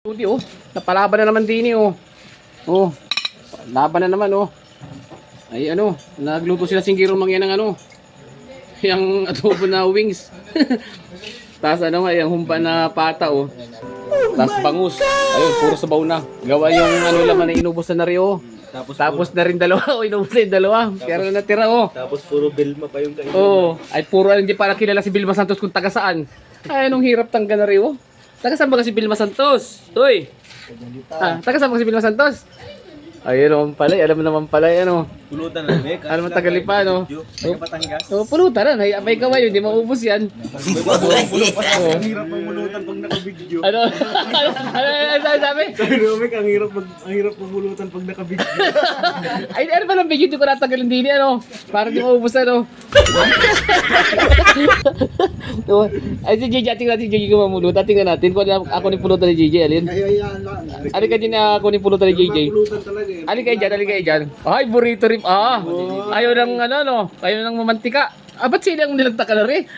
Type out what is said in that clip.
Tuti oh, napalaban na naman din oh. Oh, laban na naman oh. Ay ano, nagluto sila singgiro mangyan ng ano. Yang adobo na wings. Tapos ano nga, yung humpa na pata oh. Tapos bangus. Ayun, puro sabaw na. Gawa yung ano laman na inubos na rin oh. Tapos na rin dalawa oh, inubos na yung dalawa. Kaya na natira oh. Tapos puro Vilma pa yung kainin. Oh, ay puro hindi para kilala si Vilma Santos kung taga saan. Ay, anong hirap tangga na rin oh. Taga saan ba si Vilma Santos? Uy! Taga saan ba si Vilma Santos? Ayun naman pala, alam mo naman pala ano. Pulutan na mek. Alam mo Tagalipa no. Taga Batangas. Oh, pulutan na, may kawayo, hindi maubos yan. Ang hirap mamulutan pag naka-video. Ano? Ano sabi? Sabi ni Mek, ang hirap mamulutan pag naka-video. Ay, ano ba ng video? Hindi ko natagalin din ano. Para di maubos ano. Ay, si Gigi, tingnan natin Gigi ko mamulutan. Tingnan natin kung ako ni pulutan ni Gigi, alin? Alin ka din ako ni pulutan ni Gigi? Pulutan talaga eh. Alin kayo dyan? Ay, burrito rin. Ayaw ng ano, no? Ayaw ng mamantika. Ba't sila ang nilagta ka na rin?